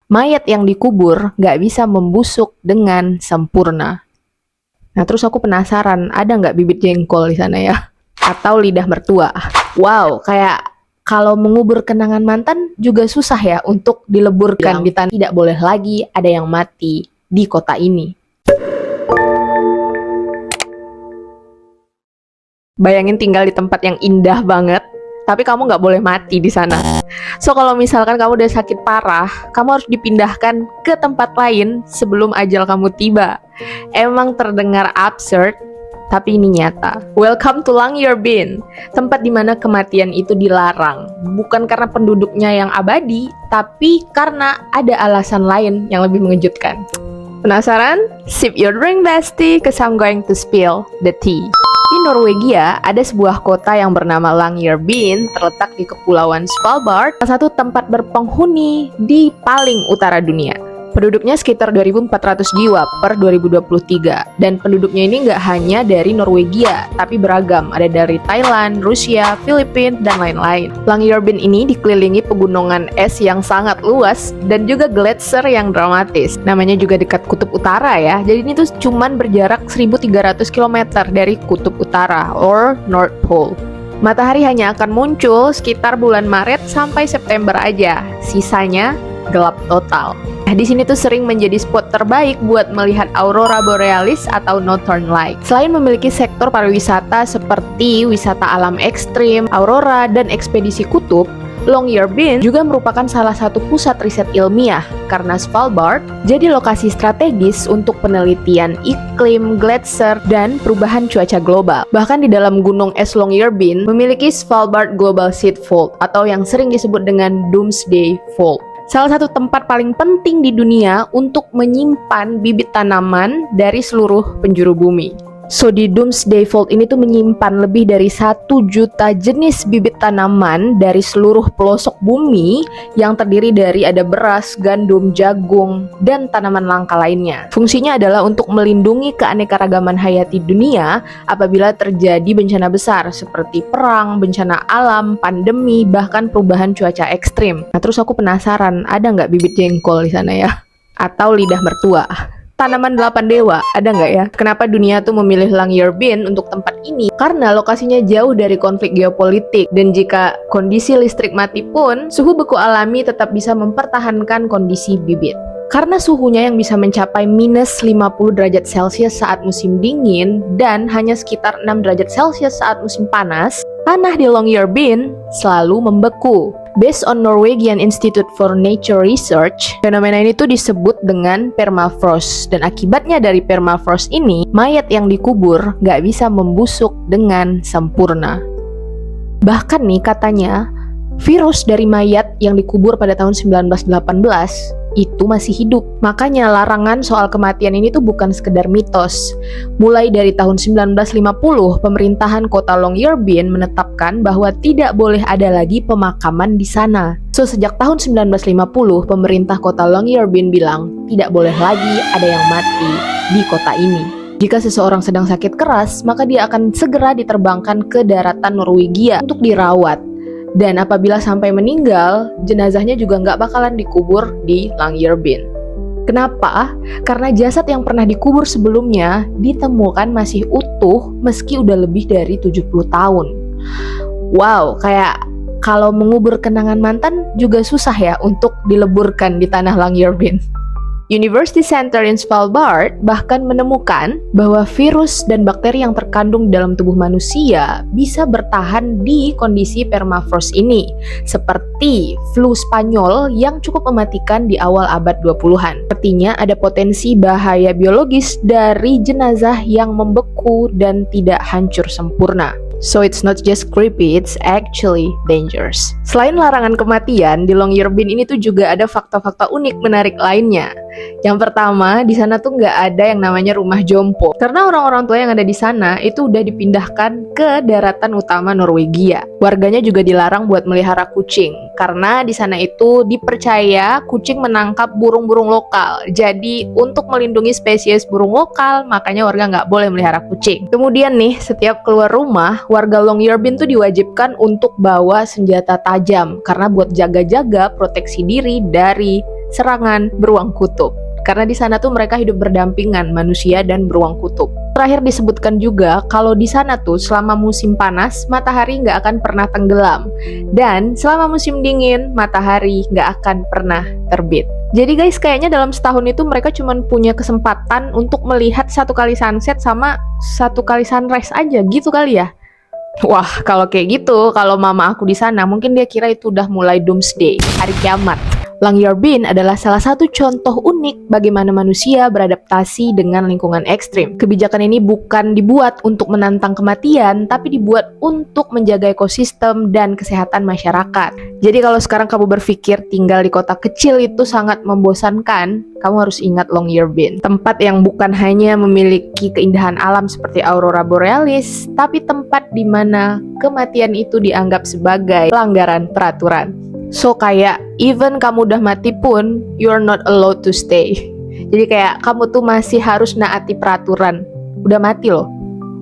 mayat yang dikubur nggak bisa membusuk dengan sempurna. Nah, terus aku penasaran, ada nggak bibit jengkol di sana ya? Atau lidah mertua? Wow, kayak kalau mengubur kenangan mantan juga susah ya untuk dileburkan di tanah. Tidak boleh lagi ada yang mati di kota ini. Bayangin tinggal di tempat yang indah banget, tapi kamu nggak boleh mati di sana. So, kalau misalkan kamu udah sakit parah, kamu harus dipindahkan ke tempat lain sebelum ajal kamu tiba. Emang terdengar absurd, tapi ini nyata. Welcome to Longyearbyen, tempat dimana kematian itu dilarang. Bukan karena penduduknya yang abadi, tapi karena ada alasan lain yang lebih mengejutkan. Penasaran? Sip your drink, bestie, cause I'm going to spill the tea. Di Norwegia, ada sebuah kota yang bernama Longyearbyen, terletak di Kepulauan Svalbard, salah satu tempat berpenghuni di paling utara dunia. Penduduknya sekitar 2.400 jiwa per 2023, dan penduduknya ini nggak hanya dari Norwegia, tapi beragam, ada dari Thailand, Rusia, Filipina, dan lain-lain. Longyearbyen ini dikelilingi pegunungan es yang sangat luas, dan juga gletser yang dramatis. Namanya juga dekat Kutub Utara ya, jadi ini tuh cuman berjarak 1.300 km dari Kutub Utara, or North Pole. Matahari hanya akan muncul sekitar bulan Maret sampai September aja, sisanya gelap total. Nah, di sini tuh sering menjadi spot terbaik buat melihat aurora borealis atau northern light. Selain memiliki sektor pariwisata seperti wisata alam ekstrim, aurora, dan ekspedisi kutub, Longyearbyen juga merupakan salah satu pusat riset ilmiah karena Svalbard jadi lokasi strategis untuk penelitian iklim, gletser, dan perubahan cuaca global. Bahkan di dalam gunung es Longyearbyen memiliki Svalbard Global Seed Vault atau yang sering disebut dengan Doomsday Vault. Salah satu tempat paling penting di dunia untuk menyimpan bibit tanaman dari seluruh penjuru bumi. So, di Doomsday Vault ini tuh menyimpan lebih dari 1 juta jenis bibit tanaman dari seluruh pelosok bumi yang terdiri dari ada beras, gandum, jagung, dan tanaman langka lainnya. Fungsinya adalah untuk melindungi keanekaragaman hayati dunia apabila terjadi bencana besar seperti perang, bencana alam, pandemi, bahkan perubahan cuaca ekstrim. Nah, terus aku penasaran, ada nggak bibit jengkol di sana ya? Atau lidah mertua? Tanaman 8 dewa, ada nggak ya? Kenapa dunia tuh memilih Longyearbyen untuk tempat ini? Karena lokasinya jauh dari konflik geopolitik, dan jika kondisi listrik mati pun, suhu beku alami tetap bisa mempertahankan kondisi bibit. Karena suhunya yang bisa mencapai minus 50 derajat Celcius saat musim dingin, dan hanya sekitar 6 derajat Celcius saat musim panas, tanah di Longyearbyen selalu membeku. Based on Norwegian Institute for Nature Research, fenomena ini tuh disebut dengan permafrost. Dan akibatnya dari permafrost ini, mayat yang dikubur nggak bisa membusuk dengan sempurna. Bahkan nih katanya, virus dari mayat yang dikubur pada tahun 1918 itu masih hidup. Makanya larangan soal kematian ini tuh bukan sekedar mitos. Mulai dari tahun 1950, pemerintahan kota Longyearbyen menetapkan bahwa tidak boleh ada lagi pemakaman di sana. So, sejak tahun 1950, pemerintah kota Longyearbyen bilang tidak boleh lagi ada yang mati di kota ini. Jika seseorang sedang sakit keras, maka dia akan segera diterbangkan ke daratan Norwegia untuk dirawat. Dan apabila sampai meninggal, jenazahnya juga nggak bakalan dikubur di Longyearbyen. Kenapa? Karena jasad yang pernah dikubur sebelumnya ditemukan masih utuh meski udah lebih dari 70 tahun. Wow, kayak kalau mengubur kenangan mantan juga susah ya untuk dileburkan di tanah Longyearbyen. University Center in Svalbard bahkan menemukan bahwa virus dan bakteri yang terkandung dalam tubuh manusia bisa bertahan di kondisi permafrost ini, seperti flu Spanyol yang cukup mematikan di awal abad 20-an. Artinya ada potensi bahaya biologis dari jenazah yang membeku dan tidak hancur sempurna. So it's not just creepy, it's actually dangerous. Selain larangan kematian, di Longyearbyen ini tuh juga ada fakta-fakta unik menarik lainnya. Yang pertama, di sana tuh nggak ada yang namanya rumah jompo. Karena orang-orang tua yang ada di sana itu udah dipindahkan ke daratan utama Norwegia. Warganya juga dilarang buat melihara kucing. Karena di sana itu dipercaya kucing menangkap burung-burung lokal. Jadi untuk melindungi spesies burung lokal, makanya warga nggak boleh melihara kucing. Kemudian nih, setiap keluar rumah, warga Longyearbyen tuh diwajibkan untuk bawa senjata tajam karena buat jaga-jaga proteksi diri dari serangan beruang kutub. Karena di sana tuh mereka hidup berdampingan, manusia dan beruang kutub. Terakhir disebutkan juga kalau di sana tuh selama musim panas matahari nggak akan pernah tenggelam, dan selama musim dingin matahari nggak akan pernah terbit. Jadi guys, kayaknya dalam setahun itu mereka cuma punya kesempatan untuk melihat 1 kali sunset sama 1 kali sunrise aja gitu kali ya. Wah, kalau kayak gitu, kalau mama aku di sana mungkin dia kira itu udah mulai doomsday, hari kiamat. Longyearbyen adalah salah satu contoh unik bagaimana manusia beradaptasi dengan lingkungan ekstrim. Kebijakan ini bukan dibuat untuk menantang kematian, tapi dibuat untuk menjaga ekosistem dan kesehatan masyarakat. Jadi kalau sekarang kamu berpikir tinggal di kota kecil itu sangat membosankan, kamu harus ingat Longyearbyen. Tempat yang bukan hanya memiliki keindahan alam seperti aurora borealis, tapi tempat di mana kematian itu dianggap sebagai pelanggaran peraturan. So kayak even kamu udah mati pun you're not allowed to stay. Jadi kayak kamu tuh masih harus naati peraturan. Udah mati loh.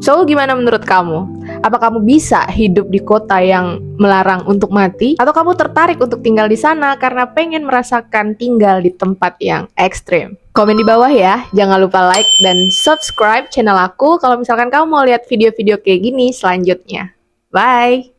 So gimana menurut kamu? Apa kamu bisa hidup di kota yang melarang untuk mati? Atau kamu tertarik untuk tinggal di sana karena pengen merasakan tinggal di tempat yang ekstrim? Komen di bawah ya. Jangan lupa like dan subscribe channel aku kalau misalkan kamu mau lihat video-video kayak gini selanjutnya. Bye!